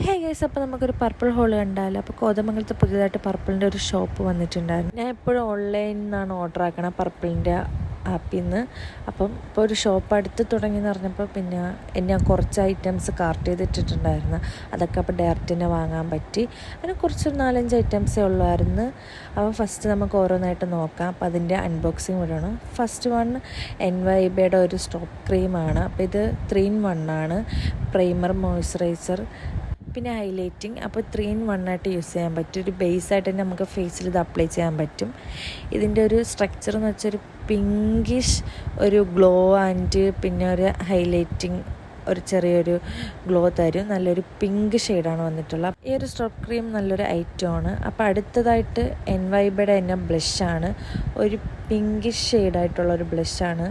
Hey guys, അപ്പോൾ നമുക്കൊരു purple whole കണ്ടാലോ. അപ്പോൾ കോതമംഗലത്ത് പുതിയതായിട്ട് പർപ്പിളിൻ്റെ ഒരു ഷോപ്പ് വന്നിട്ടുണ്ടായിരുന്നു. ഞാൻ എപ്പോഴും ഓൺലൈനിൽ നിന്നാണ് ഓർഡർ ആക്കണം പർപ്പിളിൻ്റെ ആപ്പിൽ നിന്ന്. അപ്പം ഇപ്പോൾ ഒരു ഷോപ്പ് അടുത്ത് തുടങ്ങിയെന്ന് പറഞ്ഞപ്പോൾ പിന്നെ ഞാൻ കുറച്ച് ഐറ്റംസ് കാർട്ട് ചെയ്തിട്ടിട്ടുണ്ടായിരുന്നു. അതൊക്കെ അപ്പോൾ ഡയറക്റ്റ് തന്നെ വാങ്ങാൻ പറ്റി. അങ്ങനെ കുറച്ച് 4-5 ഐറ്റംസേ ഉള്ളായിരുന്നു. അപ്പോൾ ഫസ്റ്റ് നമുക്ക് ഓരോന്നായിട്ട് നോക്കാം. അപ്പോൾ അതിൻ്റെ അൺബോക്സിങ് വിടണം. ഫസ്റ്റ് വൺ എൻവൈബയുടെ ഒരു സ്റ്റോപ്പ് ക്രീമാണ്. അപ്പോൾ ഇത് 3 in 1 ആണ്. പ്രൈമർ, മോയ്സ്ചറൈസർ, പിന്നെ ഹൈലൈറ്റിങ്. അപ്പോൾ 3 in 1 ആയിട്ട് യൂസ് ചെയ്യാൻ പറ്റും. ഒരു ബേസായിട്ട് തന്നെ നമുക്ക് ഫേസിൽ ഇത് അപ്ലൈ ചെയ്യാൻ പറ്റും. ഇതിൻ്റെ ഒരു സ്ട്രക്ചർ എന്ന് വെച്ചാൽ ഒരു പിങ്കിഷ് ഒരു ഗ്ലോ ആൻഡ് പിന്നെ ഒരു ഹൈലൈറ്റിങ് ഒരു ചെറിയൊരു ഗ്ലോ തരും. നല്ലൊരു പിങ്ക് ഷെയ്ഡാണ് വന്നിട്ടുള്ളത്. ഈ ഒരു സ്റ്റോപ്പ് ക്രീം നല്ലൊരു ഐറ്റമാണ്. അപ്പോൾ അടുത്തതായിട്ട് എൻവൈബയുടെ തന്നെ ബ്ലഷാണ്. ഒരു പിങ്കിഷ് ഷെയ്ഡായിട്ടുള്ളൊരു ബ്ലഷാണ്,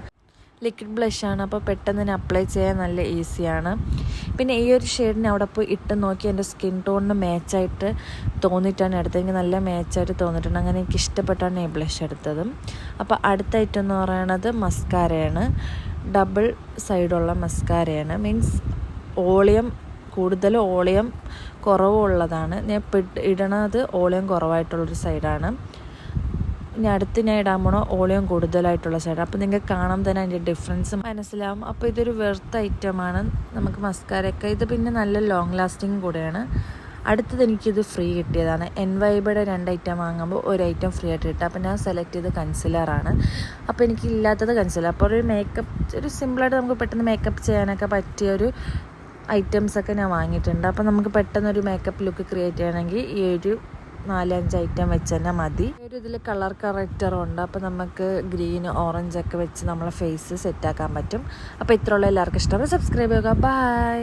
ലിക്വിഡ് ബ്ലഷാണ്. അപ്പോൾ പെട്ടെന്ന് തന്നെ അപ്ലൈ ചെയ്യാൻ നല്ല ഈസിയാണ്. പിന്നെ ഈ ഒരു ഷെയ്ഡിന് അവിടെ പോയി ഇട്ട് നോക്കി എൻ്റെ സ്കിൻ ടോണിന് മാച്ചായിട്ട് തോന്നിയിട്ടാണ് എടുത്തത്. എനിക്ക് നല്ല മാച്ചായിട്ട് തോന്നിയിട്ടുണ്ട്. അങ്ങനെ എനിക്ക് ഇഷ്ടപ്പെട്ടാണ് ഈ ബ്ലഷ് എടുത്തതും. അപ്പോൾ അടുത്ത ഐറ്റം എന്ന് പറയുന്നത് മസ്കാരയാണ്. ഡബിൾ സൈഡുള്ള മസ്കാരയാണ്. മീൻസ് കൂടുതൽ ഓളിയം കുറവുള്ളതാണ്. ഞാൻ ഇടണത് ഓളിയം കുറവായിട്ടുള്ളൊരു സൈഡാണ്. ഇനി അടുത്ത് ഞാൻ ഇടാൻ പോണോ ഓളിയം കൂടുതലായിട്ടുള്ള സൈഡ്. അപ്പോൾ നിങ്ങൾക്ക് കാണാൻ തന്നെ അതിൻ്റെ ഡിഫറൻസ് മനസ്സിലാവും. അപ്പോൾ ഇതൊരു വെർത്ത് ഐറ്റമാണ് നമുക്ക് മസ്കാരയൊക്കെ. ഇത് പിന്നെ നല്ല ലോങ് ലാസ്റ്റിങ് കൂടെയാണ്. അടുത്തത് എനിക്കിത് ഫ്രീ കിട്ടിയതാണ്. എൻവൈബയുടെ 2 ഐറ്റം വാങ്ങുമ്പോൾ ഒരു ഐറ്റം ഫ്രീ ആയിട്ട് കിട്ടും. അപ്പോൾ ഞാൻ സെലക്ട് ചെയ്ത് കൺസിലറാണ്. അപ്പോൾ എനിക്ക് ഇല്ലാത്തത് കൺസിലർ. അപ്പോൾ ഒരു ഒരു സിമ്പിളായിട്ട് നമുക്ക് പെട്ടെന്ന് മേക്കപ്പ് ചെയ്യാനൊക്കെ പറ്റിയൊരു ഐറ്റംസൊക്കെ ഞാൻ വാങ്ങിയിട്ടുണ്ട്. അപ്പോൾ നമുക്ക് പെട്ടെന്നൊരു മേക്കപ്പ് ലുക്ക് ക്രിയേറ്റ് ചെയ്യണമെങ്കിൽ ഈ ഒരു 4-5 ഐറ്റം വെച്ച് തന്നെ മതി. ഇതിൽ കളർ കറക്റ്ററും ഉണ്ട്. അപ്പോൾ നമുക്ക് ഗ്രീൻ, ഓറഞ്ച് ഒക്കെ വെച്ച് നമ്മളെ ഫേസ് സെറ്റാക്കാൻ പറ്റും. അപ്പോൾ ഇത്രയുള്ള എല്ലാവർക്കും ഇഷ്ടം. സബ്സ്ക്രൈബ് ചെയ്യുക. ബൈ.